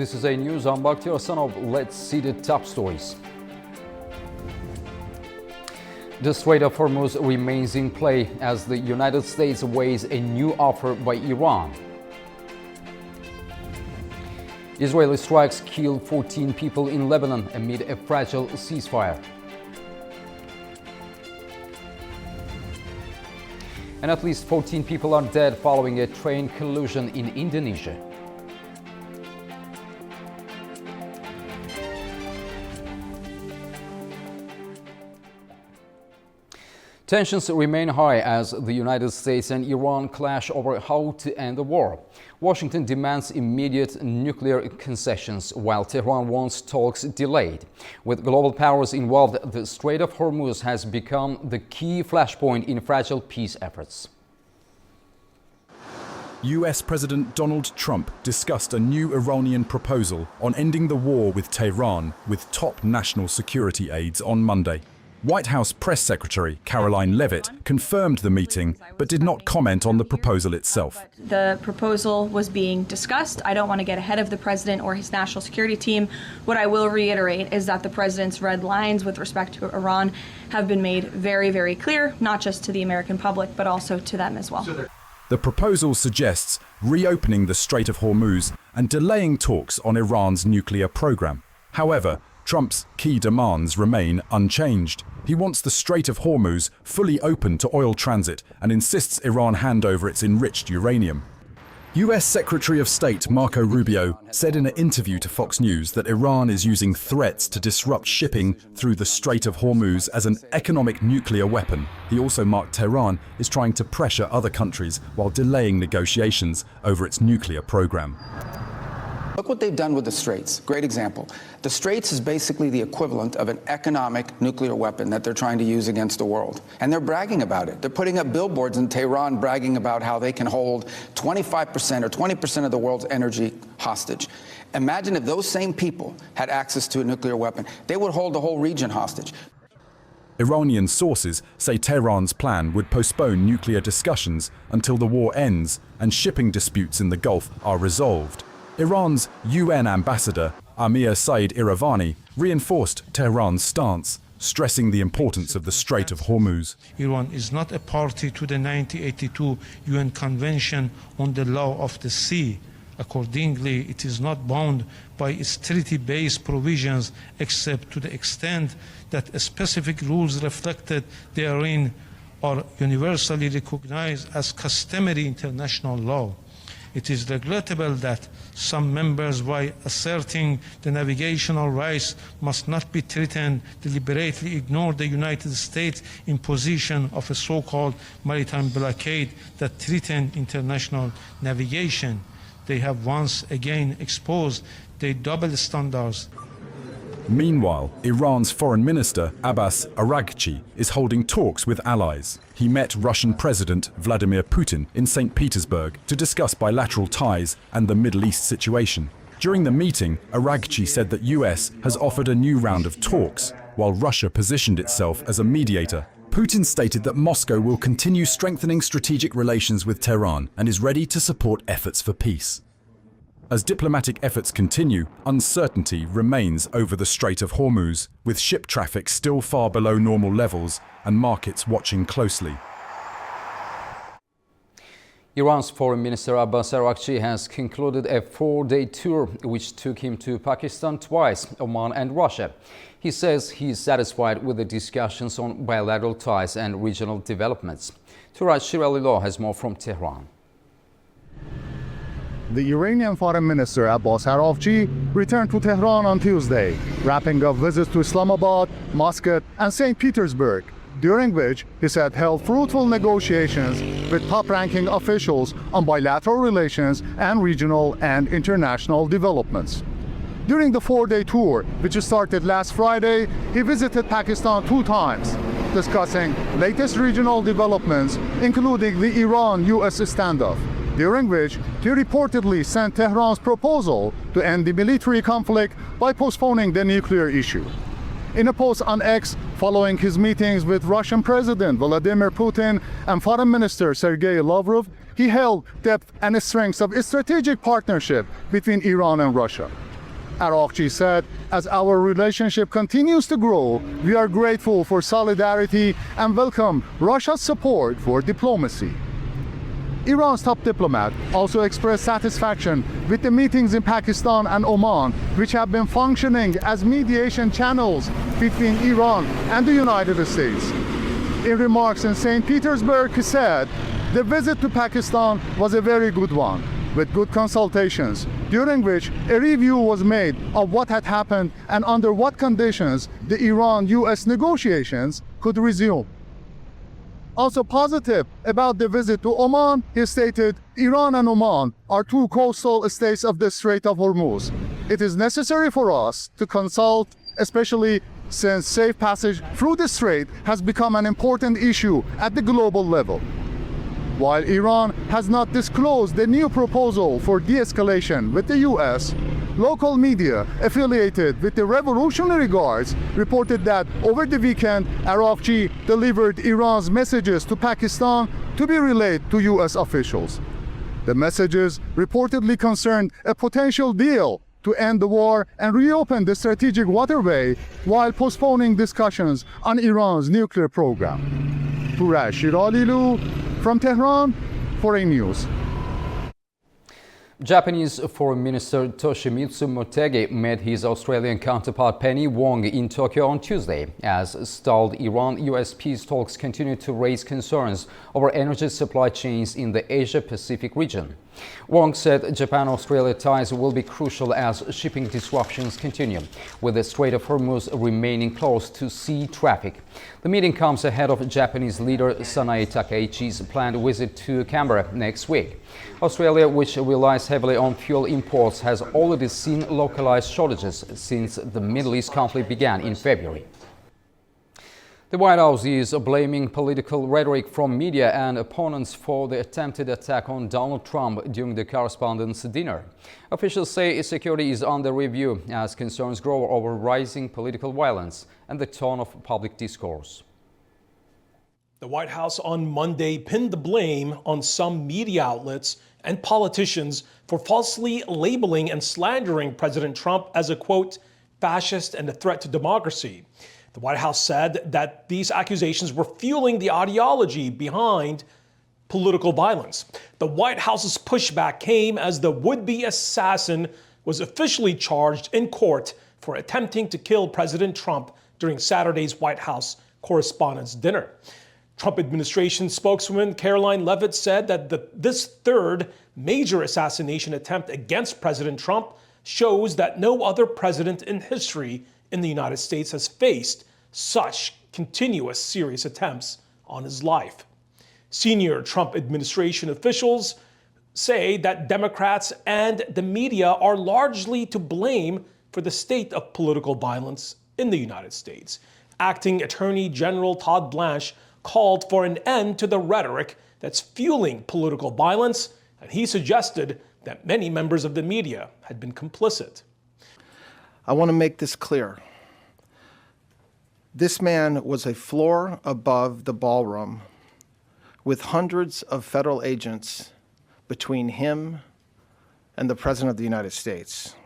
This is A News. I'm Bakhtiar Sanov. Let's see the top stories. The Strait of Hormuz remains in play as the United States weighs a new offer by Iran. Israeli strikes killed 14 people in Lebanon amid a fragile ceasefire. And at least 14 people are dead following a train collision in Indonesia. Tensions remain high as the United States and Iran clash over how to end the war. Washington demands immediate nuclear concessions, while Tehran wants talks delayed. With global powers involved, the Strait of Hormuz has become the key flashpoint in fragile peace efforts. US President Donald Trump discussed a new Iranian proposal on ending the war with Tehran with top national security aides on Monday. White House Press Secretary Caroline Leavitt confirmed the meeting, but did not comment on the proposal itself. The proposal was being discussed. I don't want to get ahead of the president or his national security team. What I will reiterate is that the president's red lines with respect to Iran have been made very, very clear, not just to the American public, but also to them as well. The proposal suggests reopening the Strait of Hormuz and delaying talks on Iran's nuclear program. However, Trump's key demands remain unchanged. He wants the Strait of Hormuz fully open to oil transit and insists Iran hand over its enriched uranium. US Secretary of State Marco Rubio said in an interview to Fox News that Iran is using threats to disrupt shipping through the Strait of Hormuz as an economic nuclear weapon. He also marked Tehran is trying to pressure other countries while delaying negotiations over its nuclear program. Look what they've done with the Straits. Great example. The Straits is basically the equivalent of an economic nuclear weapon that they're trying to use against the world. And they're bragging about it. They're putting up billboards in Tehran bragging about how they can hold 25% or 20% of the world's energy hostage. Imagine if those same people had access to a nuclear weapon. They would hold the whole region hostage. Iranian sources say Tehran's plan would postpone nuclear discussions until the war ends and shipping disputes in the Gulf are resolved. Iran's UN ambassador, Amir Said Iravani, reinforced Tehran's stance, stressing the importance of the Strait of Hormuz. Iran is not a party to the 1982 UN Convention on the Law of the Sea. Accordingly, it is not bound by its treaty-based provisions except to the extent that specific rules reflected therein are universally recognized as customary international law. It is regrettable that some members, by asserting the navigational rights must not be threatened, deliberately ignore the United States imposition of a so-called maritime blockade that threatened international navigation. They have once again exposed their double standards. Meanwhile, Iran's foreign minister, Abbas Araghchi, is holding talks with allies. He met Russian President Vladimir Putin in St. Petersburg to discuss bilateral ties and the Middle East situation. During the meeting, Araghchi said that US has offered a new round of talks, while Russia positioned itself as a mediator. Putin stated that Moscow will continue strengthening strategic relations with Tehran and is ready to support efforts for peace. As diplomatic efforts continue, uncertainty remains over the Strait of Hormuz, with ship traffic still far below normal levels and markets watching closely. Iran's Foreign Minister Abbas Araghchi has concluded a 4-day tour which took him to Pakistan twice, Oman and Russia. He says he is satisfied with the discussions on bilateral ties and regional developments. Turaj Shiralillah has more from Tehran. The Iranian Foreign Minister Abbas Araghchi returned to Tehran on Tuesday, wrapping up visits to Islamabad, Muscat, and St. Petersburg, during which he said held fruitful negotiations with top-ranking officials on bilateral relations and regional and international developments. During the 4-day tour, which started last Friday, he visited Pakistan 2 times, discussing latest regional developments, including the Iran-US standoff, during which he reportedly sent Tehran's proposal to end the military conflict by postponing the nuclear issue. In a post on X following his meetings with Russian President Vladimir Putin and Foreign Minister Sergei Lavrov, he hailed depth and strengths of a strategic partnership between Iran and Russia. Araghchi said, as our relationship continues to grow, we are grateful for solidarity and welcome Russia's support for diplomacy. Iran's top diplomat also expressed satisfaction with the meetings in Pakistan and Oman, which have been functioning as mediation channels between Iran and the United States. In remarks in St. Petersburg, he said, the visit to Pakistan was a very good one, with good consultations, during which a review was made of what had happened and under what conditions the Iran-US negotiations could resume. Also positive about the visit to Oman, he stated, Iran and Oman are two coastal states of the Strait of Hormuz. It is necessary for us to consult, especially since safe passage through the strait has become an important issue at the global level. While Iran has not disclosed the new proposal for de-escalation with the US, local media affiliated with the Revolutionary Guards reported that over the weekend, Araghchi delivered Iran's messages to Pakistan to be relayed to US officials. The messages reportedly concerned a potential deal to end the war and reopen the strategic waterway while postponing discussions on Iran's nuclear program. Purash Shiralilu from Tehran, Foreign News. Japanese Foreign Minister Toshimitsu Motegi met his Australian counterpart Penny Wong in Tokyo on Tuesday, as stalled Iran-US peace talks continue to raise concerns over energy supply chains in the Asia-Pacific region. Wong said Japan-Australia ties will be crucial as shipping disruptions continue, with the Strait of Hormuz remaining closed to sea traffic. The meeting comes ahead of Japanese leader Sanae Takaichi's planned visit to Canberra next week. Australia, which relies heavily on fuel imports, has already seen localized shortages since the Middle East conflict began in February. The White House is blaming political rhetoric from media and opponents for the attempted attack on Donald Trump during the correspondents' dinner. Officials say security is under review as concerns grow over rising political violence and the tone of public discourse. The White House on Monday pinned the blame on some media outlets and politicians for falsely labeling and slandering President Trump as a, quote, fascist and a threat to democracy. The White House said that these accusations were fueling the ideology behind political violence. The White House's pushback came as the would-be assassin was officially charged in court for attempting to kill President Trump during Saturday's White House Correspondents' Dinner. Trump administration spokeswoman Caroline Leavitt said that this third major assassination attempt against President Trump shows that no other president in history in the United States has faced such continuous serious attempts on his life. Senior Trump administration officials say that Democrats and the media are largely to blame for the state of political violence in the United States. Acting Attorney General Todd Blanche called for an end to the rhetoric that's fueling political violence, and he suggested that many members of the media had been complicit. I want to make this clear. This man was a floor above the ballroom with hundreds of federal agents between him and the President of the United States.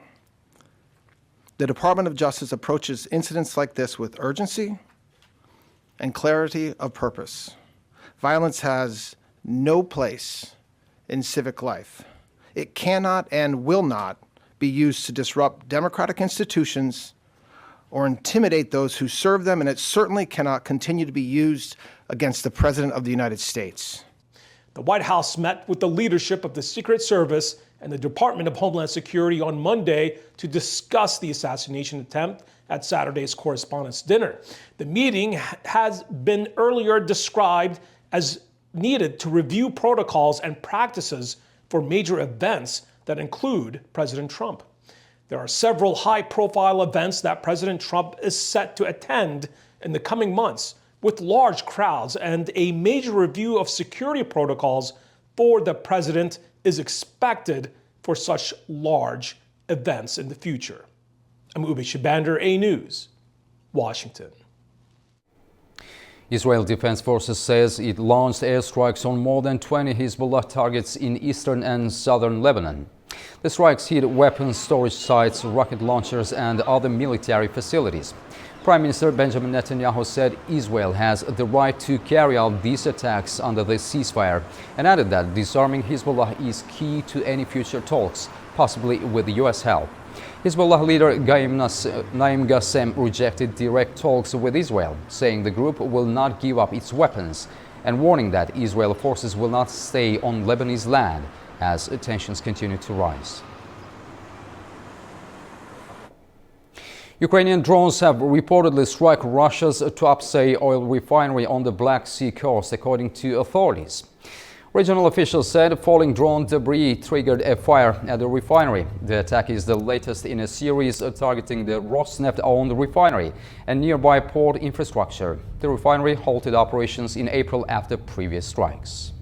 The Department of Justice approaches incidents like this with urgency and clarity of purpose. Violence has no place in civic life. It cannot and will not be used to disrupt democratic institutions or intimidate those who serve them, and it certainly cannot continue to be used against the President of the United States. The White House met with the leadership of the Secret Service and the Department of Homeland Security on Monday to discuss the assassination attempt at Saturday's Correspondents' Dinner. The meeting has been earlier described as needed to review protocols and practices for major events that include President Trump. There are several high-profile events that President Trump is set to attend in the coming months, with large crowds, and a major review of security protocols for the president is expected for such large events in the future. I'm Ube Shabander, A News, Washington. Israel Defense Forces says it launched airstrikes on more than 20 Hezbollah targets in eastern and southern Lebanon. The strikes hit weapons storage sites, rocket launchers and other military facilities. Prime Minister Benjamin Netanyahu said Israel has the right to carry out these attacks under the ceasefire and added that disarming Hezbollah is key to any future talks, possibly with US help. Hezbollah leader Naim Qassem rejected direct talks with Israel, saying the group will not give up its weapons and warning that Israeli forces will not stay on Lebanese land as tensions continue to rise. Ukrainian drones have reportedly struck Russia's Tuapse oil refinery on the Black Sea coast, according to authorities. Regional officials said falling drone debris triggered a fire at the refinery. The attack is the latest in a series targeting the Rosneft-owned refinery and nearby port infrastructure. The refinery halted operations in April after previous strikes.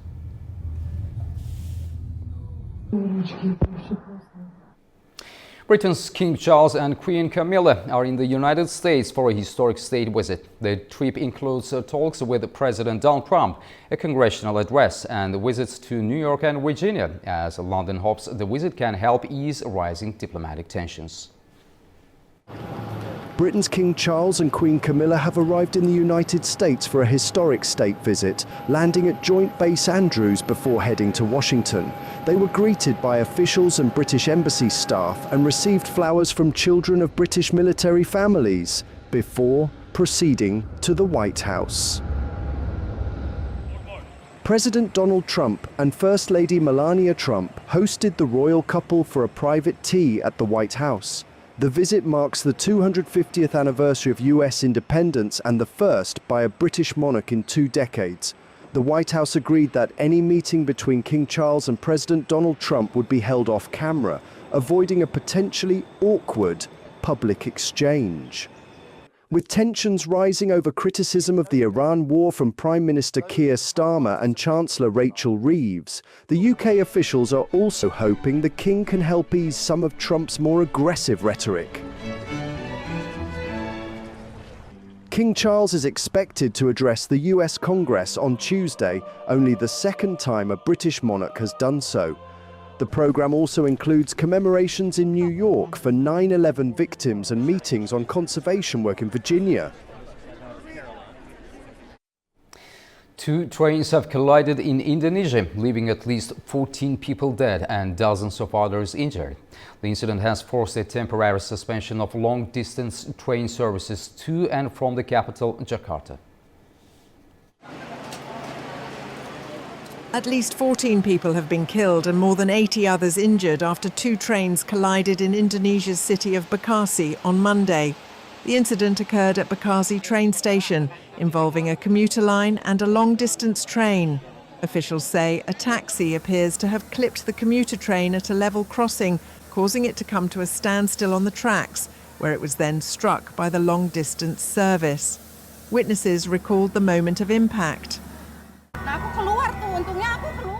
Britain's King Charles and Queen Camilla are in the United States for a historic state visit. The trip includes talks with President Donald Trump, a congressional address, and visits to New York and Virginia, as London hopes the visit can help ease rising diplomatic tensions. Britain's King Charles and Queen Camilla have arrived in the United States for a historic state visit, landing at Joint Base Andrews before heading to Washington. They were greeted by officials and British Embassy staff and received flowers from children of British military families before proceeding to the White House. President Donald Trump and First Lady Melania Trump hosted the royal couple for a private tea at the White House. The visit marks the 250th anniversary of US independence and the first by a British monarch in 2 decades. The White House agreed that any meeting between King Charles and President Donald Trump would be held off camera, avoiding a potentially awkward public exchange. With tensions rising over criticism of the Iran war from Prime Minister Keir Starmer and Chancellor Rachel Reeves, the UK officials are also hoping the King can help ease some of Trump's more aggressive rhetoric. King Charles is expected to address the US Congress on Tuesday, only the second time a British monarch has done so. The programme also includes commemorations in New York for 9/11 victims and meetings on conservation work in Virginia. 2 trains have collided in Indonesia, leaving at least 14 people dead and dozens of others injured. The incident has forced a temporary suspension of long-distance train services to and from the capital, Jakarta. At least 14 people have been killed and more than 80 others injured after 2 trains collided in Indonesia's city of Bekasi on Monday. The incident occurred at Bekasi train station, involving a commuter line and a long-distance train. Officials say a taxi appears to have clipped the commuter train at a level crossing, causing it to come to a standstill on the tracks, where it was then struck by the long-distance service. Witnesses recalled the moment of impact.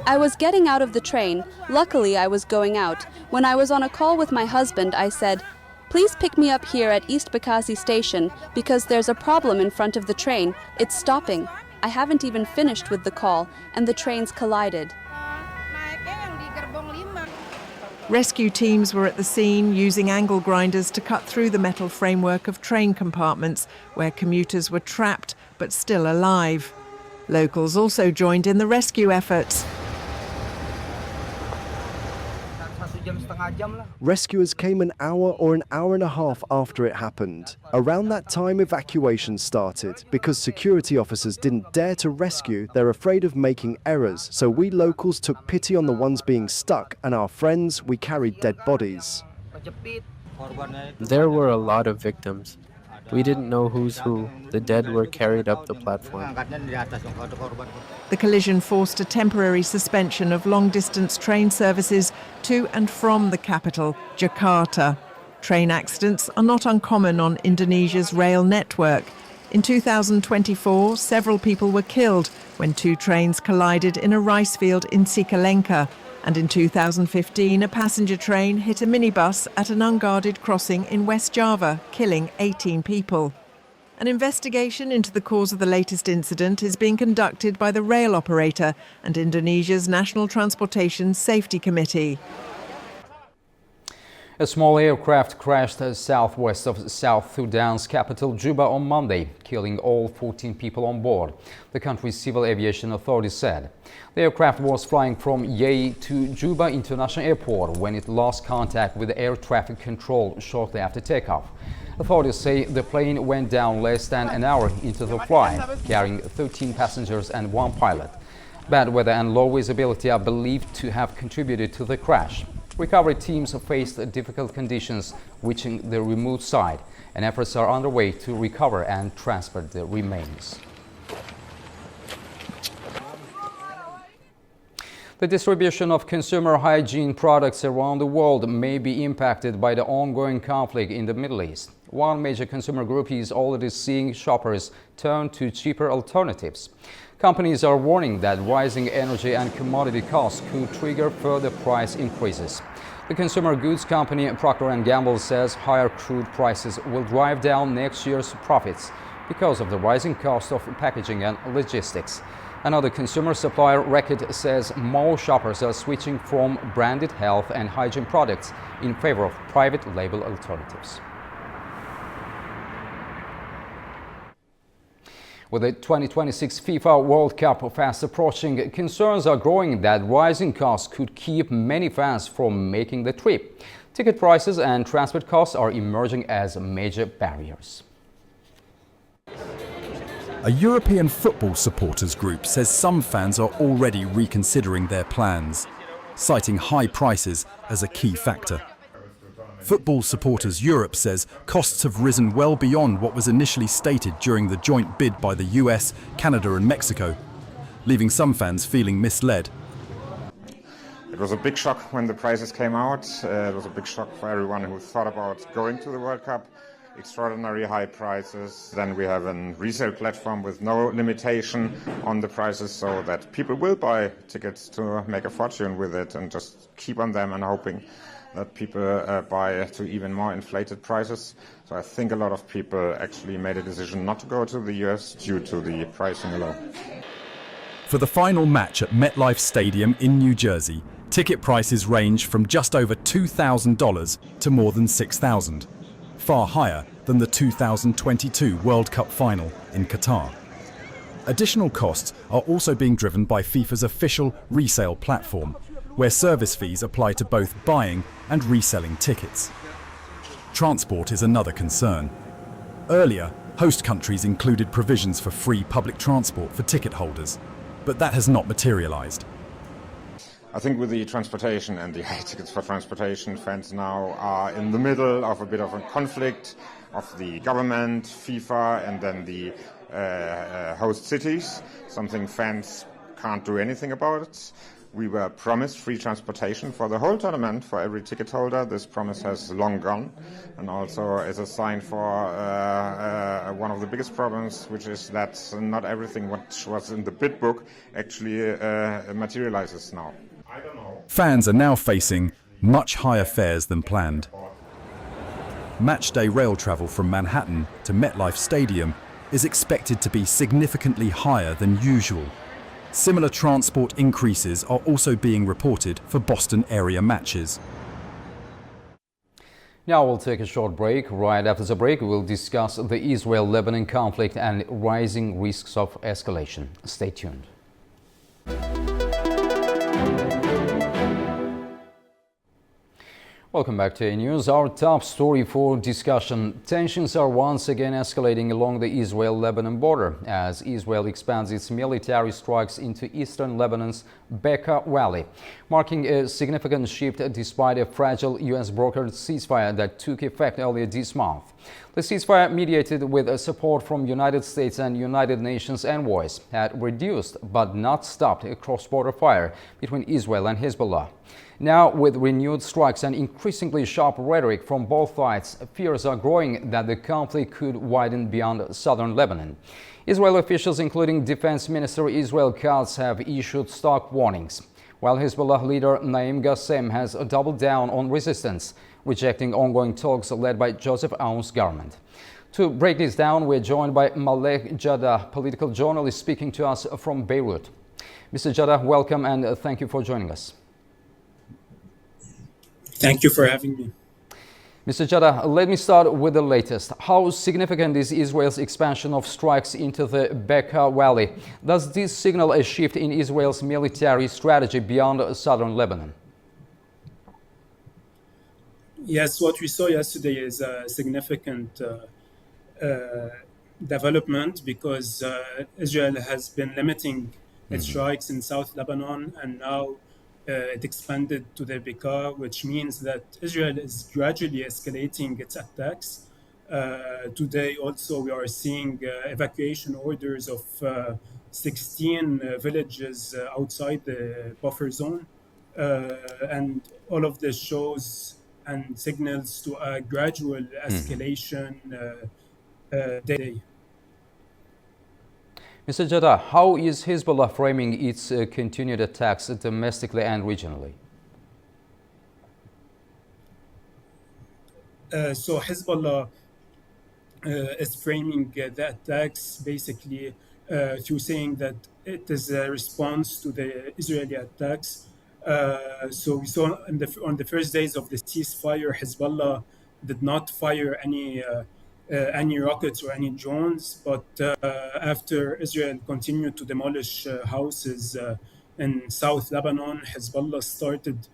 I was getting out of the train. Luckily, I was going out. When I was on a call with my husband, I said, "Please pick me up here at East Bekasi station because there's a problem in front of the train. It's stopping." I haven't even finished with the call and the trains collided. Rescue teams were at the scene using angle grinders to cut through the metal framework of train compartments where commuters were trapped but still alive. Locals also joined in the rescue efforts. Rescuers came an hour or an hour and a half after it happened. Around that time, evacuation started. Because security officers didn't dare to rescue, they're afraid of making errors. So we locals took pity on the ones being stuck, and our friends, we carried dead bodies. There were a lot of victims. We didn't know who's who. The dead were carried up the platform. The collision forced a temporary suspension of long-distance train services to and from the capital, Jakarta. Train accidents are not uncommon on Indonesia's rail network. In 2024, several people were killed when 2 trains collided in a rice field in Cicalengka. And in 2015, a passenger train hit a minibus at an unguarded crossing in West Java, killing 18 people. An investigation into the cause of the latest incident is being conducted by the rail operator and Indonesia's National Transportation Safety Committee. A small aircraft crashed southwest of South Sudan's capital, Juba, on Monday, killing all 14 people on board, the country's civil aviation authorities said. The aircraft was flying from Yei to Juba International Airport when it lost contact with air traffic control shortly after takeoff. Authorities say the plane went down less than an hour into the flight, carrying 13 passengers and one pilot. Bad weather and low visibility are believed to have contributed to the crash. Recovery teams have faced difficult conditions reaching the remote site, and efforts are underway to recover and transfer the remains. The distribution of consumer hygiene products around the world may be impacted by the ongoing conflict in the Middle East. One major consumer group is already seeing shoppers turn to cheaper alternatives. Companies are warning that rising energy and commodity costs could trigger further price increases. The consumer goods company Procter & Gamble says higher crude prices will drive down next year's profits because of the rising cost of packaging and logistics. Another consumer supplier, Reckitt, says more shoppers are switching from branded health and hygiene products in favor of private label alternatives. With the 2026 FIFA World Cup fast approaching, concerns are growing that rising costs could keep many fans from making the trip. Ticket prices and transport costs are emerging as major barriers. A European football supporters group says some fans are already reconsidering their plans, citing high prices as a key factor. Football Supporters Europe says costs have risen well beyond what was initially stated during the joint bid by the US, Canada and Mexico, leaving some fans feeling misled. It was a big shock when the prices came out. It was a big shock for everyone who thought about going to the World Cup. Extraordinary high prices. Then we have a resale platform with no limitation on the prices, so that people will buy tickets to make a fortune with it and just keep on them and hoping that people buy to even more inflated prices. So I think a lot of people actually made a decision not to go to the US due to the pricing alone. For the final match at MetLife Stadium in New Jersey, ticket prices range from just over $2,000 to more than $6,000, far higher than the 2022 World Cup final in Qatar. Additional costs are also being driven by FIFA's official resale platform, where service fees apply to both buying and reselling tickets. Transport is another concern. Earlier, host countries included provisions for free public transport for ticket holders, but that has not materialized. I think with the transportation and the high tickets for transportation, fans now are in the middle of a bit of a conflict of the government, FIFA, and then the host cities, something fans can't do anything about. We were promised free transportation for the whole tournament for every ticket holder. This promise has long gone, and also is a sign for one of the biggest problems, which is that not everything which was in the bid book actually materializes now. Fans are now facing much higher fares than planned. Matchday rail travel from Manhattan to MetLife Stadium is expected to be significantly higher than usual. Similar transport increases are also being reported for Boston area matches. Now we'll take a short break. Right after the break, we'll discuss the Israel-Lebanon conflict and rising risks of escalation. Stay tuned. Welcome back to A News. Our top story for discussion. Tensions are once again escalating along the Israel-Lebanon border as Israel expands its military strikes into eastern Lebanon's Bekaa Valley, marking a significant shift despite a fragile U.S.-brokered ceasefire that took effect earlier this month. The ceasefire, mediated with support from United States and United Nations envoys, had reduced but not stopped a cross-border fire between Israel and Hezbollah. Now, with renewed strikes and increasingly sharp rhetoric from both sides, fears are growing that the conflict could widen beyond southern Lebanon. Israel officials, including Defense Minister Israel Katz, have issued stark warnings, while Hezbollah leader Naim Qassem has doubled down on resistance, rejecting ongoing talks led by Joseph Aoun's government. To break this down, we're joined by Malek Jadah, political journalist speaking to us from Beirut. Mr. Jadah, welcome and thank you for joining us. Thank you for having me. Mr. Jadah, let me start with the latest. How significant is Israel's expansion of strikes into the Bekaa Valley? Does this signal a shift in Israel's military strategy beyond southern Lebanon? Yes, what we saw yesterday is a significant development because Israel has been limiting its strikes in South Lebanon, and now it expanded to the Bekaa, which means that Israel is gradually escalating its attacks. Today also we are seeing evacuation orders of 16 villages outside the buffer zone, and all of this shows and signals to a gradual escalation day. Mr. Jadah, how is Hezbollah framing its continued attacks domestically and regionally? So Hezbollah is framing the attacks basically through saying that it is a response to the Israeli attacks. So we saw on the first days of the ceasefire, Hezbollah did not fire any rockets or any drones, but after Israel continued to demolish houses in South Lebanon, Hezbollah started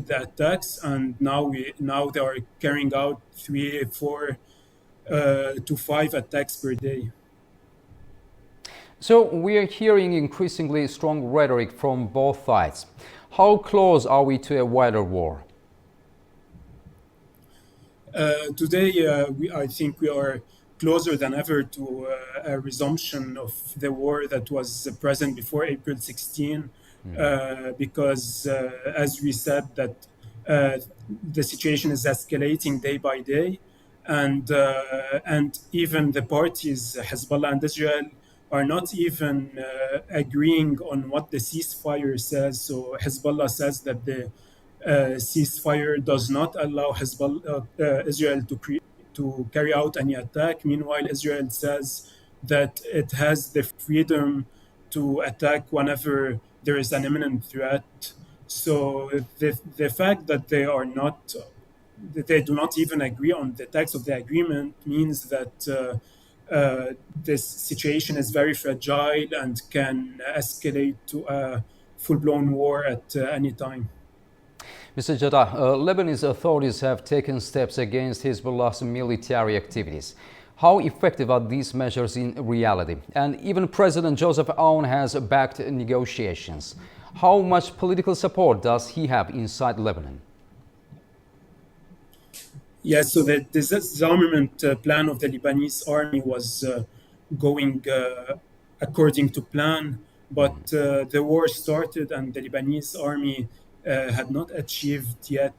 the attacks, and now they are carrying out 3, 4 to 5 attacks per day. So we are hearing increasingly strong rhetoric from both sides. How close are we to a wider war? Today, I think we are closer than ever to a resumption of the war that was present before April 16, because, as we said, that the situation is escalating day by day, and even the parties, Hezbollah and Israel, are not even agreeing on what the ceasefire says. So Hezbollah says that the ceasefire does not allow Israel to carry out any attack. Meanwhile, Israel says that it has the freedom to attack whenever there is an imminent threat. So the fact that they do not even agree on the text of the agreement means that this situation is very fragile and can escalate to a full-blown war at any time. Mr. Jadah, Lebanese authorities have taken steps against Hezbollah's military activities. How effective are these measures in reality? And even President Joseph Aoun has backed negotiations. How much political support does he have inside Lebanon? Yes, so the disarmament plan of the Lebanese army was going according to plan, but the war started and the Lebanese army had not achieved yet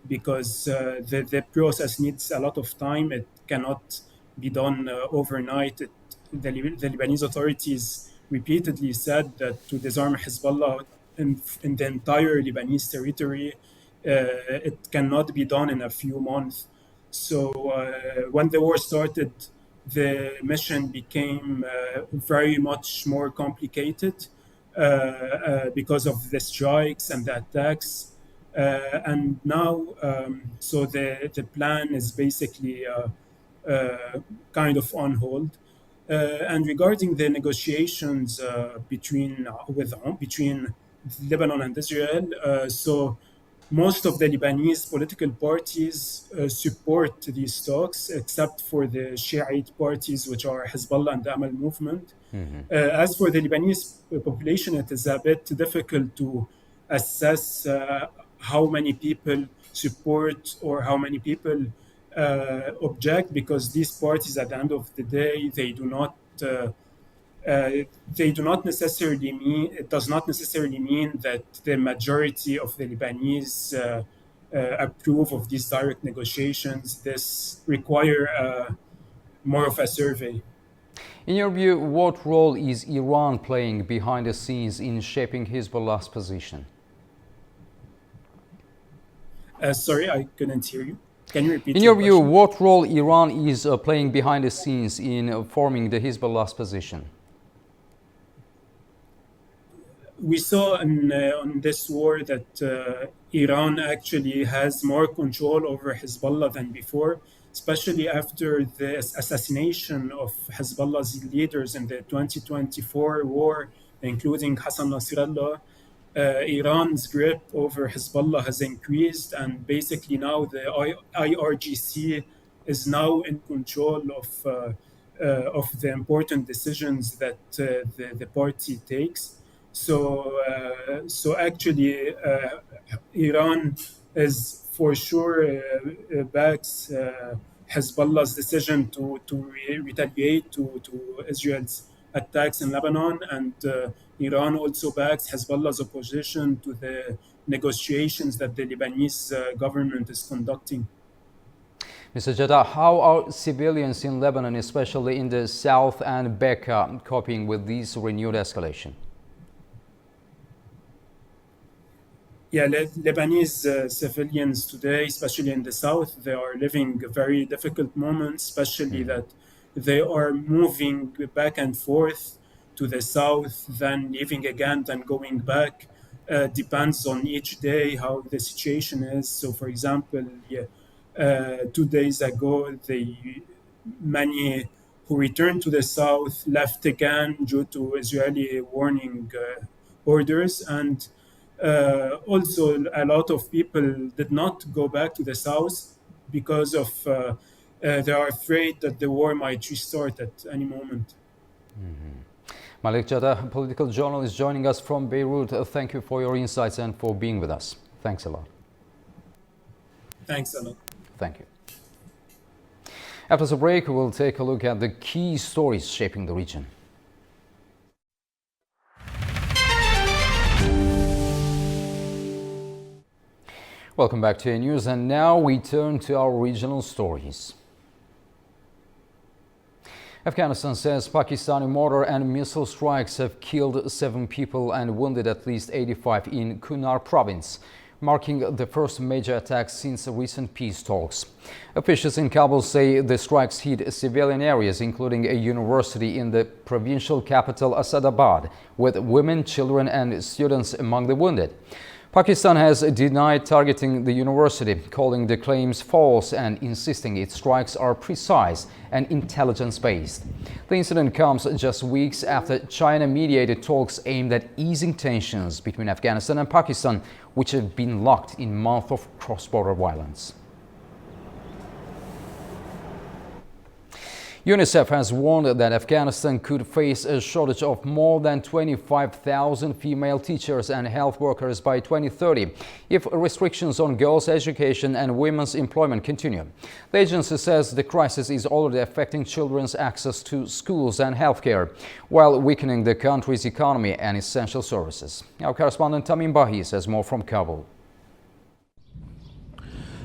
because the process needs a lot of time. It cannot be done overnight. The Lebanese authorities repeatedly said that to disarm Hezbollah in the entire Lebanese territory, it cannot be done in a few months. So when the war started, the mission became very much more complicated because of the strikes and the attacks. And now, so the plan is basically kind of on hold. And regarding the negotiations between Lebanon and Israel, so most of the Lebanese political parties support these talks, except for the Shiite parties, which are Hezbollah and the Amal movement. As for the Lebanese population, it is a bit difficult to assess how many people support or how many people object, because these parties, at the end of the day, they do not necessarily mean, it does not necessarily mean that the majority of the Lebanese approve of these direct negotiations. This require more of a survey. In your view, what role is Iran playing behind the scenes in shaping Hezbollah's position? Sorry, I couldn't hear you. Can you repeat? In your view, what role Iran is playing behind the scenes in forming the Hezbollah's position? We saw on this war that Iran actually has more control over Hezbollah than before, especially after the assassination of Hezbollah's leaders in the 2024 war, including Hassan Nasrallah. Iran's grip over Hezbollah has increased, and basically now the IRGC is now in control of the important decisions that the party takes. So actually, Iran is for sure backs Hezbollah's decision to retaliate to Israel's attacks in Lebanon, and Iran also backs Hezbollah's opposition to the negotiations that the Lebanese government is conducting. Mr. Jadah, how are civilians in Lebanon, especially in the south and Bekaa, coping with this renewed escalation? Yeah, Lebanese civilians today, especially in the south, they are living a very difficult moment, especially that they are moving back and forth to the south, then leaving again, then going back. Depends on each day how the situation is. So, for example, 2 days ago, many who returned to the south left again due to Israeli warning orders, and also a lot of people did not go back to the south because of they are afraid that the war might restart at any moment. Malek Jadah, political journalist, joining us from Beirut. Thank you for your insights and for being with us. Thanks a lot. Thanks a lot. Thank you. After the break, we'll take a look at the key stories shaping the region. Welcome back to news, and now we turn to our regional stories. Afghanistan says Pakistani mortar and missile strikes have killed 7 people and wounded at least 85 in Kunar province, marking the first major attack since recent peace talks. Officials in Kabul say the strikes hit civilian areas, including a university in the provincial capital Asadabad, with women, children and students among the wounded. Pakistan has denied targeting the university, calling the claims false and insisting its strikes are precise and intelligence-based. The incident comes just weeks after China-mediated talks aimed at easing tensions between Afghanistan and Pakistan, which have been locked in months of cross-border violence. UNICEF has warned that Afghanistan could face a shortage of more than 25,000 female teachers and health workers by 2030 if restrictions on girls' education and women's employment continue. The agency says the crisis is already affecting children's access to schools and healthcare, while weakening the country's economy and essential services. Our correspondent Tamim Bahi says more from Kabul.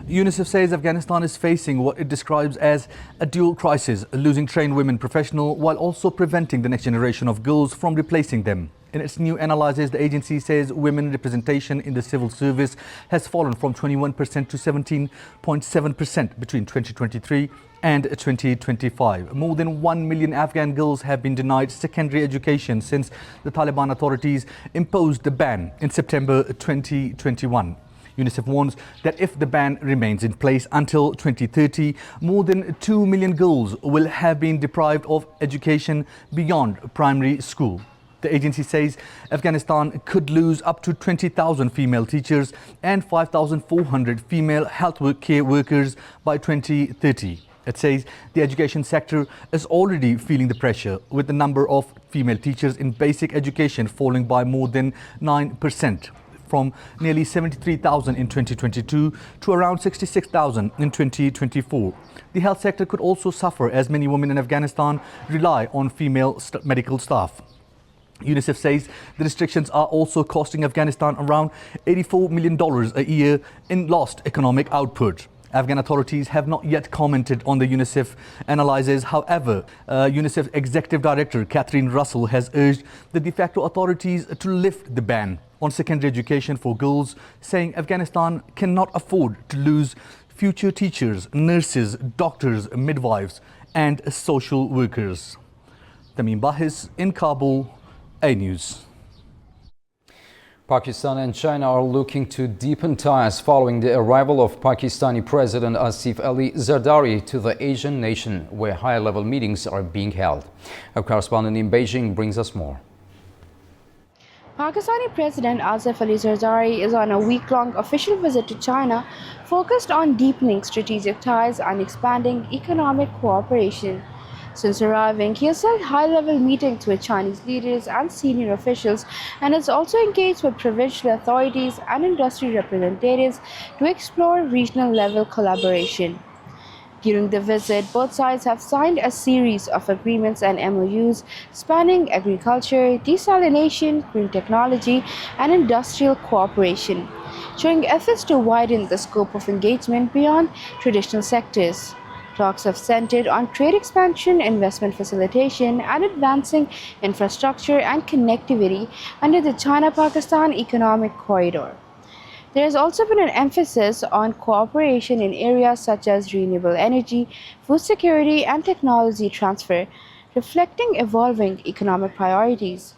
UNICEF says Afghanistan is facing what it describes as a dual crisis, losing trained women professionals while also preventing the next generation of girls from replacing them. In its new analysis, the agency says women representation in the civil service has fallen from 21% to 17.7% between 2023 and 2025. More than 1 million Afghan girls have been denied secondary education since the Taliban authorities imposed the ban in September 2021. UNICEF warns that if the ban remains in place until 2030, more than 2 million girls will have been deprived of education beyond primary school. The agency says Afghanistan could lose up to 20,000 female teachers and 5,400 female health care workers by 2030. It says the education sector is already feeling the pressure, with the number of female teachers in basic education falling by more than 9%. From nearly 73,000 in 2022 to around 66,000 in 2024. The health sector could also suffer as many women in Afghanistan rely on female medical staff. UNICEF says the restrictions are also costing Afghanistan around $84 million a year in lost economic output. Afghan authorities have not yet commented on the UNICEF analysis. However, UNICEF Executive Director Catherine Russell has urged the de facto authorities to lift the ban on secondary education for girls, saying Afghanistan cannot afford to lose future teachers, nurses, doctors, midwives and social workers. Tamim Bahis in Kabul, A News. Pakistan and China are looking to deepen ties following the arrival of Pakistani President Asif Ali Zardari to the Asian nation, where high-level meetings are being held. Our correspondent in Beijing brings us more. Pakistani President Asif Ali Zardari is on a week-long official visit to China, focused on deepening strategic ties and expanding economic cooperation. Since arriving, he has held high-level meetings with Chinese leaders and senior officials and has also engaged with provincial authorities and industry representatives to explore regional-level collaboration. During the visit, both sides have signed a series of agreements and MOUs spanning agriculture, desalination, green technology, and industrial cooperation, showing efforts to widen the scope of engagement beyond traditional sectors. Talks have centered on trade expansion, investment facilitation, and advancing infrastructure and connectivity under the China-Pakistan Economic Corridor. There has also been an emphasis on cooperation in areas such as renewable energy, food security, and technology transfer, reflecting evolving economic priorities.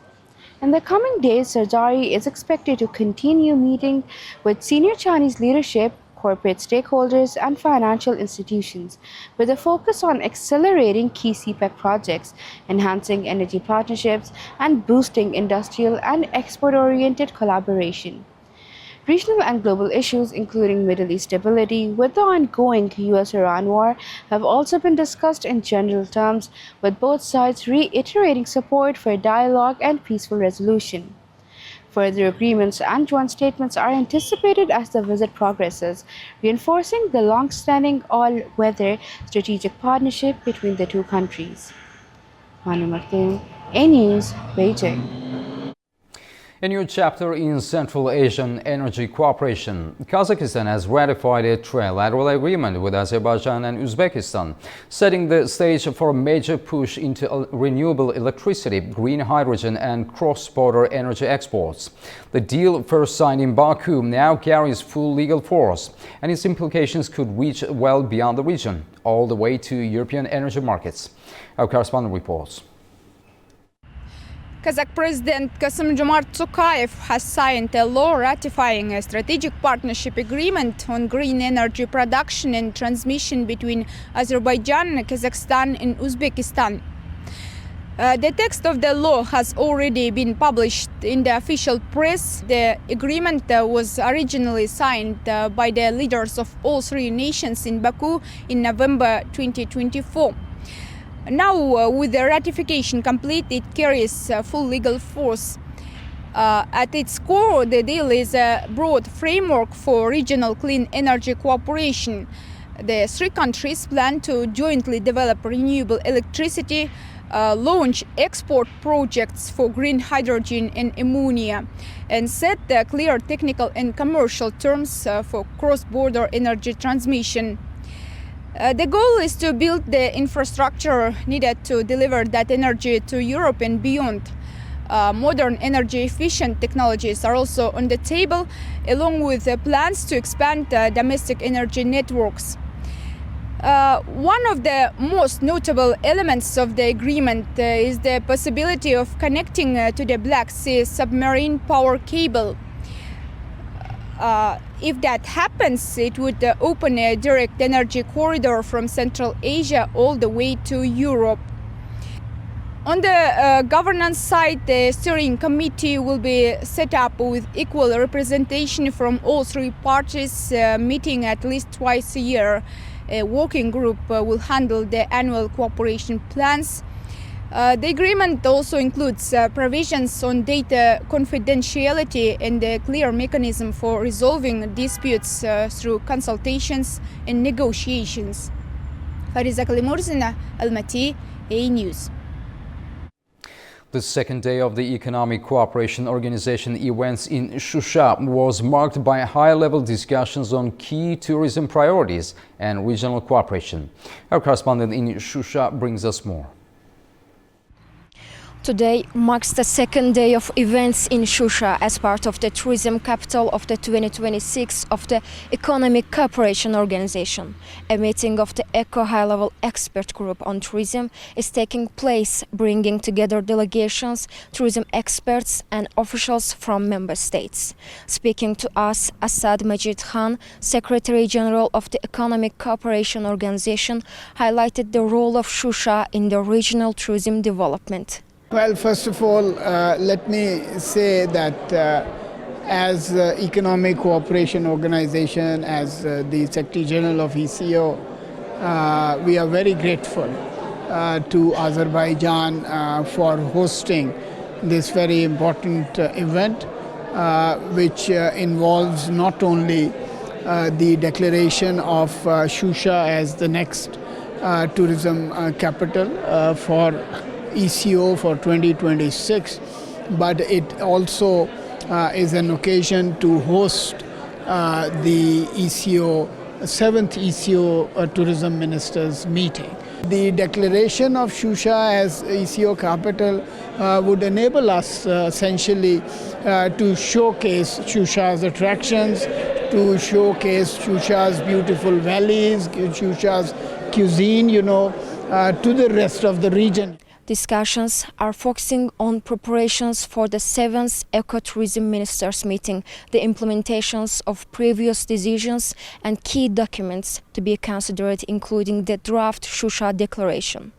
In the coming days, Zardari is expected to continue meeting with senior Chinese leadership, corporate stakeholders, and financial institutions, with a focus on accelerating key CPEC projects, enhancing energy partnerships, and boosting industrial and export-oriented collaboration. Regional and global issues, including Middle East stability with the ongoing US-Iran war, have also been discussed in general terms, with both sides reiterating support for dialogue and peaceful resolution. Further agreements and joint statements are anticipated as the visit progresses, reinforcing the long-standing all-weather strategic partnership between the two countries. Manu Martin, A News, Beijing. A new chapter in Central Asian energy cooperation. Kazakhstan has ratified a trilateral agreement with Azerbaijan and Uzbekistan, setting the stage for a major push into renewable electricity, green hydrogen, and cross-border energy exports. The deal, first signed in Baku, now carries full legal force, and its implications could reach well beyond the region, all the way to European energy markets. Our correspondent reports. Kazakh President Kassym-Jomart Tokayev has signed a law ratifying a strategic partnership agreement on green energy production and transmission between Azerbaijan, Kazakhstan and Uzbekistan. The text of the law has already been published in the official press. The agreement was originally signed by the leaders of all three nations in Baku in November 2024. Now, with the ratification complete, it carries full legal force. At its core, the deal is a broad framework for regional clean energy cooperation. The three countries plan to jointly develop renewable electricity, launch export projects for green hydrogen and ammonia, and set clear technical and commercial terms for cross-border energy transmission. The goal is to build the infrastructure needed to deliver that energy to Europe and beyond. Modern energy-efficient technologies are also on the table, along with plans to expand domestic energy networks. One of the most notable elements of the agreement is the possibility of connecting to the Black Sea submarine power cable. If that happens, it would open a direct energy corridor from Central Asia all the way to Europe. On the governance side, the steering committee will be set up with equal representation from all three parties, meeting at least twice a year. A working group will handle the annual cooperation plans. The agreement also includes provisions on data confidentiality and a clear mechanism for resolving disputes through consultations and negotiations. Fariza Kalimurzina, Almaty, A News. The second day of the Economic Cooperation Organization events in Shusha was marked by high-level discussions on key tourism priorities and regional cooperation. Our correspondent in Shusha brings us more. Today marks the second day of events in Shusha as part of the tourism capital of the 2026 of the Economic Cooperation Organization. A meeting of the ECO high-level expert group on tourism is taking place, bringing together delegations, tourism experts and officials from member states. Speaking to us, Asad Majid Khan, Secretary General of the Economic Cooperation Organization, highlighted the role of Shusha in the regional tourism development. Well, first of all, let me say that as Economic Cooperation Organization, as the Secretary General of ECO, we are very grateful to Azerbaijan for hosting this very important event, which involves not only the declaration of Shusha as the next tourism capital for ECO for 2026, but it also is an occasion to host the ECO, 7th ECO Tourism Ministers meeting. The declaration of Shusha as ECO capital would enable us essentially to showcase Shusha's attractions, to showcase Shusha's beautiful valleys, Shusha's cuisine, to the rest of the region. Discussions are focusing on preparations for the 7th Ecotourism Ministers meeting, the implementations of previous decisions and key documents to be considered, including the draft Shusha Declaration.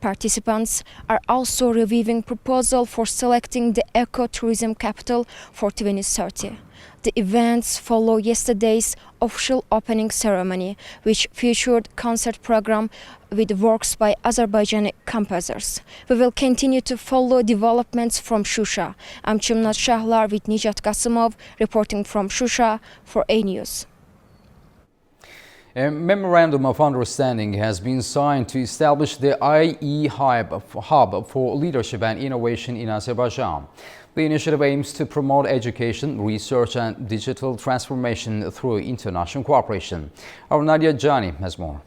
Participants are also reviewing proposal for selecting the ecotourism capital for 2030. The events follow yesterday's official opening ceremony, which featured concert program with works by Azerbaijani composers. We will continue to follow developments from Shusha. I'm Chimnat Shahlar with Nijat Kasımov, reporting from Shusha for A News. A memorandum of understanding has been signed to establish the IE Hub for Leadership and Innovation in Azerbaijan. The initiative aims to promote education, research and digital transformation through international cooperation. Our Nadia Jani has more.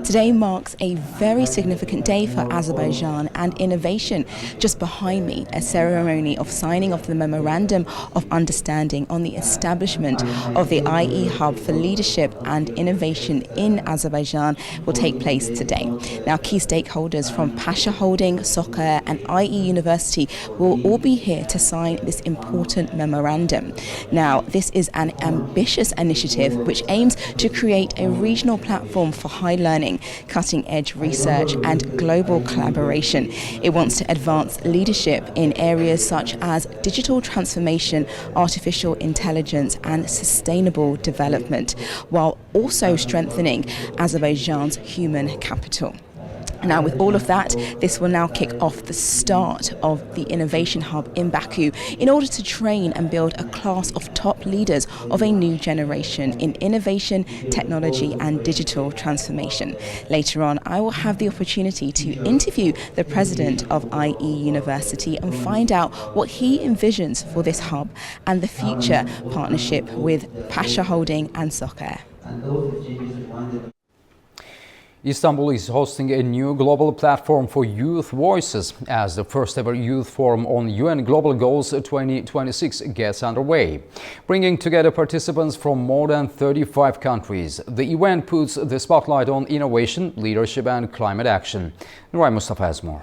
Today marks a very significant day for Azerbaijan and innovation. Just behind me, a ceremony of signing of the Memorandum of Understanding on the establishment of the IE Hub for Leadership and Innovation in Azerbaijan will take place today. Now, key stakeholders from Pasha Holding, Soccer and IE University will all be here to sign this important memorandum. Now, this is an ambitious initiative which aims to create a regional platform for high learning, cutting-edge research and global collaboration. It wants to advance leadership in areas such as digital transformation, artificial intelligence and sustainable development, while also strengthening Azerbaijan's human capital. Now, with all of that, this will now kick off the start of the Innovation Hub in Baku in order to train and build a class of top leaders of a new generation in innovation, technology and digital transformation. Later on, I will have the opportunity to interview the president of IE University and find out what he envisions for this hub and the future partnership with Pasha Holding and Soccer. Istanbul is hosting a new global platform for youth voices as the first ever youth forum on UN Global Goals 2026 gets underway. Bringing together participants from more than 35 countries, the event puts the spotlight on innovation, leadership and climate action. Nuray Mustafa has more.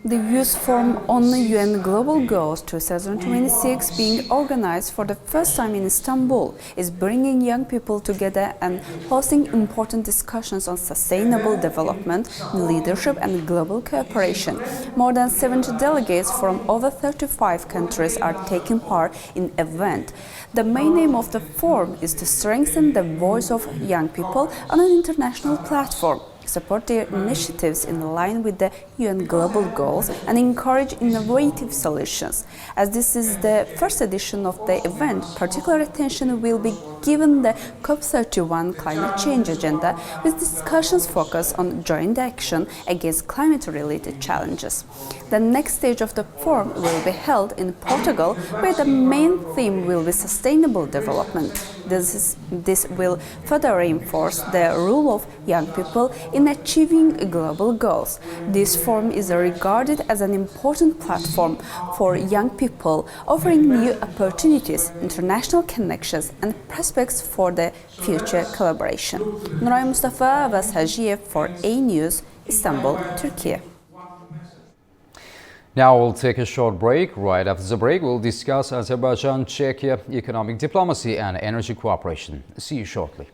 The Youth Forum on the UN Global Goals 2026, being organized for the first time in Istanbul, is bringing young people together and hosting important discussions on sustainable development, leadership and global cooperation. More than 70 delegates from over 35 countries are taking part in the event. The main aim of the forum is to strengthen the voice of young people on an international platform, support their initiatives in line with the UN Global Goals and encourage innovative solutions. As this is the first edition of the event, particular attention will be given the COP31 climate change agenda, with discussions focused on joint action against climate-related challenges. The next stage of the forum will be held in Portugal, where the main theme will be sustainable development. This will further reinforce the role of young people in achieving global goals. This forum is regarded as an important platform for young people, offering new opportunities, international connections, and prospects for the future collaboration. Nuray Mustafa, Abbas Hajiyev for A News, Istanbul, Turkey. Now we'll take a short break. Right after the break, we'll discuss Azerbaijan-Czechia economic diplomacy and energy cooperation. See you shortly.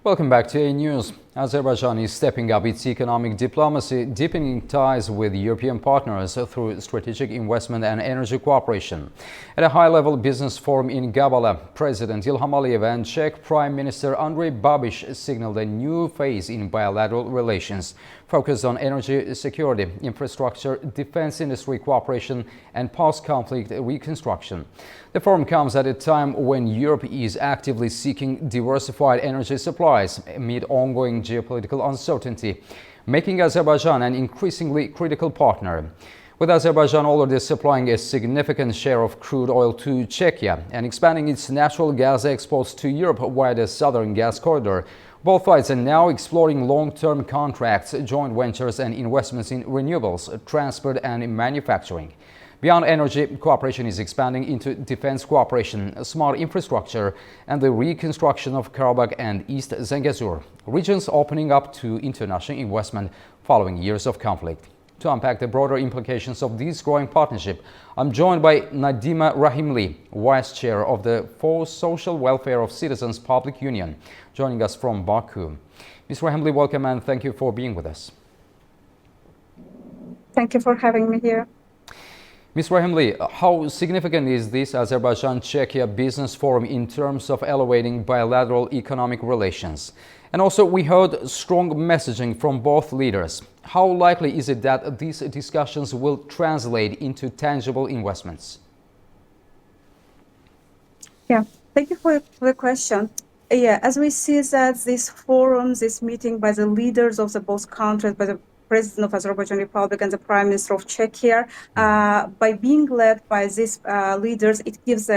Welcome back to A News. Azerbaijan is stepping up its economic diplomacy, deepening ties with European partners through strategic investment and energy cooperation. At a high-level business forum in Gabala, President Ilham Aliyev and Czech Prime Minister Andrej Babiš signaled a new phase in bilateral relations, focused on energy security, infrastructure, defense industry cooperation, and post-conflict reconstruction. The forum comes at a time when Europe is actively seeking diversified energy supplies amid ongoing geopolitical uncertainty, making Azerbaijan an increasingly critical partner. With Azerbaijan already supplying a significant share of crude oil to Czechia and expanding its natural gas exports to Europe via the Southern Gas Corridor, both sides are now exploring long-term contracts, joint ventures and investments in renewables, transport and manufacturing. Beyond energy, cooperation is expanding into defense cooperation, smart infrastructure, and the reconstruction of Karabakh and East Zengezur, regions opening up to international investment following years of conflict. To unpack the broader implications of this growing partnership, I'm joined by Nadima Rahimli, Vice Chair of the For Social Welfare of Citizens Public Union, joining us from Baku. Ms. Rahimli, welcome and thank you for being with us. Thank you for having me here. Ms. Rahimli, how significant is this Azerbaijan-Czechia Business Forum in terms of elevating bilateral economic relations? And also, we heard strong messaging from both leaders. How likely is it that these discussions will translate into tangible investments? Yeah, thank you for the question. Yeah, as we see that this forum, this meeting by the leaders of the both countries, by the President of Azerbaijan Republic and the Prime Minister of Czechia, by being led by these leaders, it gives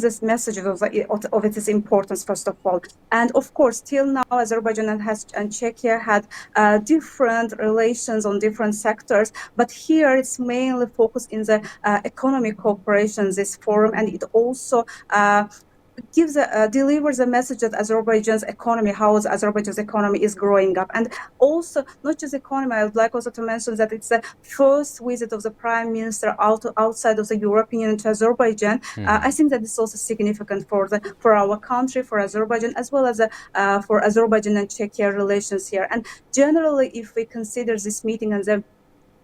us messages of its importance, first of all. And of course, till now, Azerbaijan and Czechia had different relations on different sectors, but here it's mainly focused in the economic cooperation, this forum, and it also delivers a message that Azerbaijan's economy, how Azerbaijan's economy is growing up. And also, not just economy, I would like also to mention that it's the first visit of the Prime Minister outside of the European Union to Azerbaijan. I think that is also significant for our country, for Azerbaijan, as well as for Azerbaijan and Czechia relations here. And generally, if we consider this meeting and the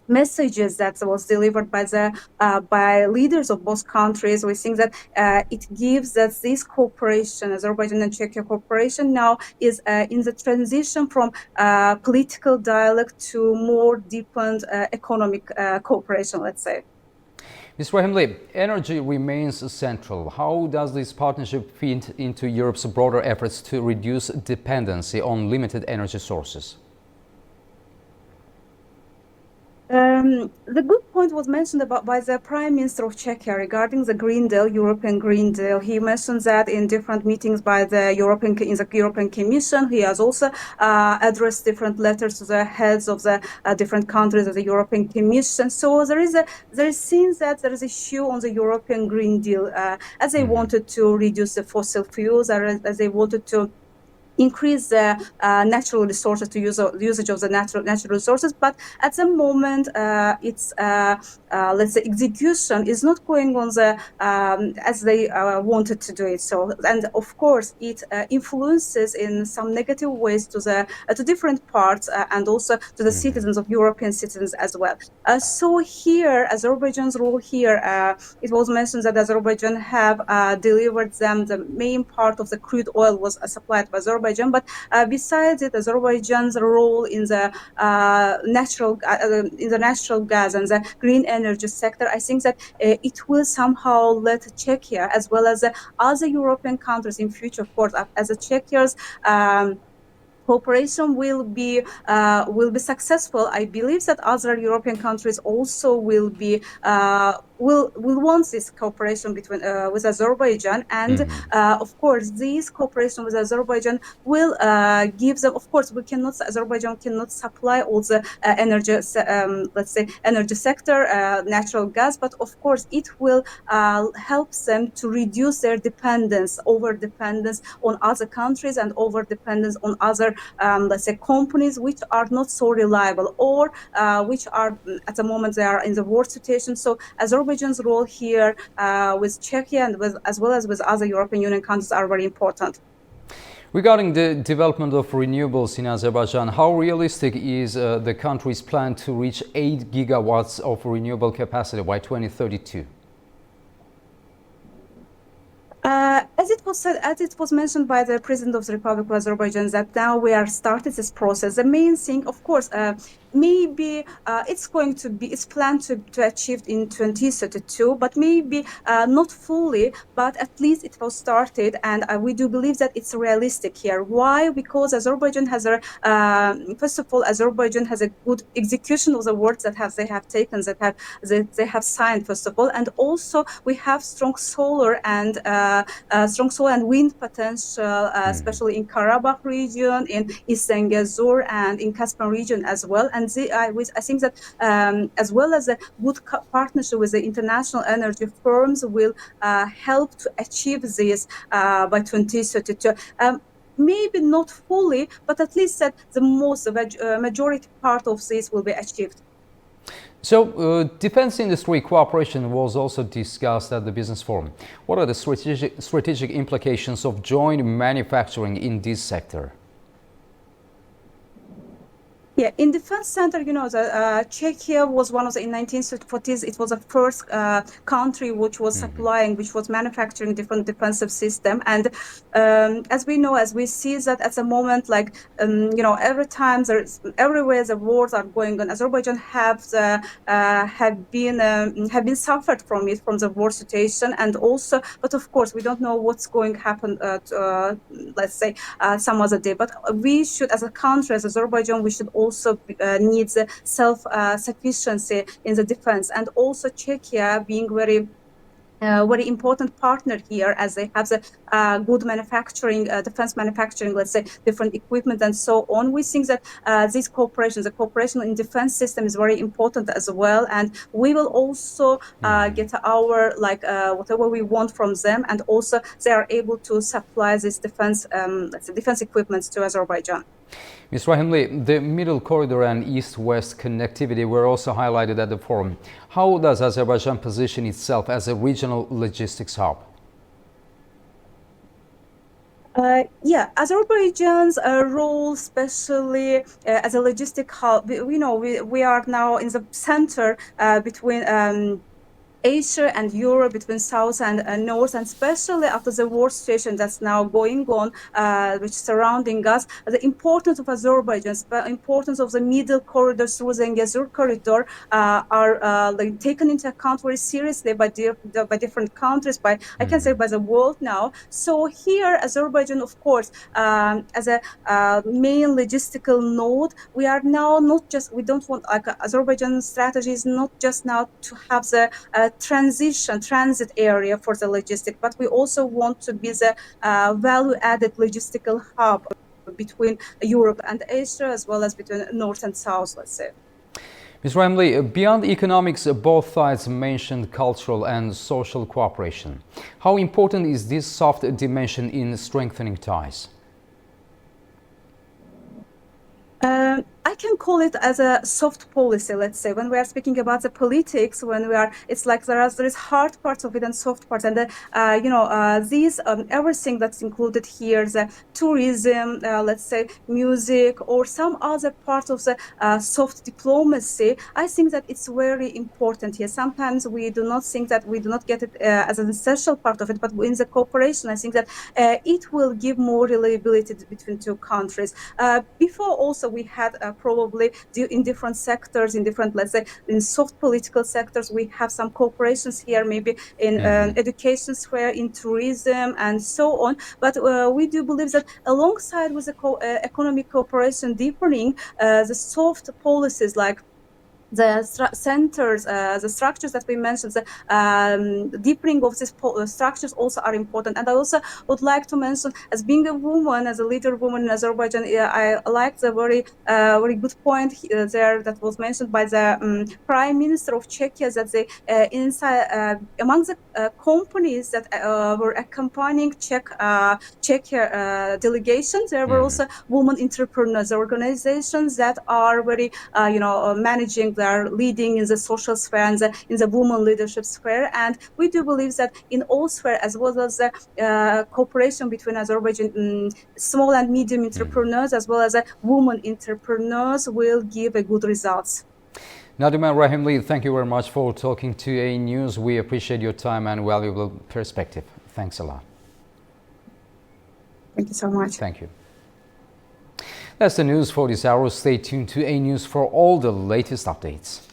messages that was delivered by leaders of both countries, we think that it gives us this cooperation, Azerbaijan and Czechia cooperation now is in the transition from political dialogue to more deepened economic cooperation, let's say. Ms. Rahimli, energy remains central. How does this partnership fit into Europe's broader efforts to reduce dependency on limited energy sources? The good point was mentioned by the Prime Minister of Czechia regarding the Green Deal, European Green Deal. He mentioned that in different meetings in the European Commission. He has also addressed different letters to the heads of the different countries of the European Commission. So there is seems that there is a shoe on the European Green Deal, as they wanted to reduce the fossil fuels, as they wanted to increase the natural resources, to usage of the natural resources, but at the moment its let's say execution is not going on the as they wanted to do it. So, and of course it influences in some negative ways to different parts and also to the citizens of European citizens as well. So here Azerbaijan's role here, it was mentioned that Azerbaijan have delivered them the main part of the crude oil was supplied by Azerbaijan. But besides it, Azerbaijan's role in the natural gas and the green energy sector, I think that it will somehow let Czechia as well as other European countries in future, of course, as Czechia's cooperation will be successful. I believe that other European countries also will be will want this cooperation between with Azerbaijan, and of course, this cooperation with Azerbaijan will give them. Of course, Azerbaijan cannot supply all the energy, let's say, energy sector, natural gas, but of course, it will help them to reduce their over dependence on other countries and over dependence on other, let's say, companies which are not so reliable, or which are at the moment they are in the war situation. So Azerbaijan's role here with Czechia and as well as with other European Union countries are very important. Regarding the development of renewables in Azerbaijan, how realistic is the country's plan to reach 8 gigawatts of renewable capacity by 2032? As it was mentioned by the President of the Republic of Azerbaijan, that now we are started this process. The main thing, of course, maybe it's planned to achieve in 2032, but maybe not fully, but at least it was started, and we do believe that it's realistic here. Why? Because Azerbaijan has first of all, Azerbaijan has a good execution of the words that they have taken, that they have signed, first of all, and also we have strong solar and wind potential, especially in Karabakh region, in Eastern Gezur, and in Caspian region as well. And I think that as well as a good partnership with the international energy firms will help to achieve this by 2032. Maybe not fully, but at least that the majority part of this will be achieved. So, defense industry cooperation was also discussed at the business forum. What are the strategic implications of joint manufacturing in this sector? Yeah, in defense center, Czechia was one of the, in 1940s, it was the first country which was supplying, which was manufacturing different defensive system. And as we see that at the moment, like, everywhere the wars are going on, Azerbaijan have been suffered from it, from the war situation. And also, but of course, we don't know what's going to happen, let's say, some other day. But we should, as a country, as Azerbaijan, we should also needs self-sufficiency in the defense, and also Czechia being very important partner here, as they have the good manufacturing, defense manufacturing, let's say, different equipment and so on. We think that the cooperation in defense system is very important as well, and we will also get our whatever we want from them, and also they are able to supply this defense, let's say, defense equipments to Azerbaijan. Ms. Rahimli, the Middle Corridor and East-West connectivity were also highlighted at the forum. How does Azerbaijan position itself as a regional logistics hub? Azerbaijan's role, especially as a logistic hub, we are now in the center between Asia and Europe, between South and North, and especially after the war situation that's now going on, which is surrounding us, the importance of Azerbaijan, the importance of the Middle Corridor through the Gezur corridor are taken into account very seriously by different countries, I can say by the world now. So here, Azerbaijan, of course, as a main logistical node, we are now we don't want, Azerbaijan's strategy is not just now to have the transit area for the logistic, but we also want to be the value-added logistical hub between Europe and Asia, as well as between North and South, let's say. Ms. Rahimli, beyond economics, both sides mentioned cultural and social cooperation. How important is this soft dimension in strengthening ties? I can call it as a soft policy, let's say. When we are speaking about the politics, it's like there is hard parts of it and soft parts, and these everything that's included here, the tourism, let's say, music, or some other part of the soft diplomacy. I think that it's very important here. Sometimes we do not get it as an essential part of it, but in the cooperation, I think that it will give more reliability between two countries. Before also we had probably in different sectors, in different, let's say, in soft political sectors, we have some cooperations here, maybe in education sphere, in tourism, and so on. But we do believe that alongside with the economic cooperation deepening, the soft policies like the centers, the structures that we mentioned, the deepening of these structures also are important. And I also would like to mention, as being a woman, as a leader woman in Azerbaijan, I like the very good point there that was mentioned by the Prime Minister of Czechia, that they among the companies that were accompanying Czechia delegations, there were also women entrepreneurs, organizations that are very managing, they are leading in the social sphere and in the women leadership sphere. And we do believe that in all spheres, as well as the cooperation between Azerbaijan small and medium entrepreneurs, as well as women entrepreneurs, will give a good results. Nadima Rahimli, thank you very much for talking to A News. We appreciate your time and valuable perspective. Thanks a lot. Thank you so much. Thank you. That's the news for this hour. Stay tuned to A News for all the latest updates.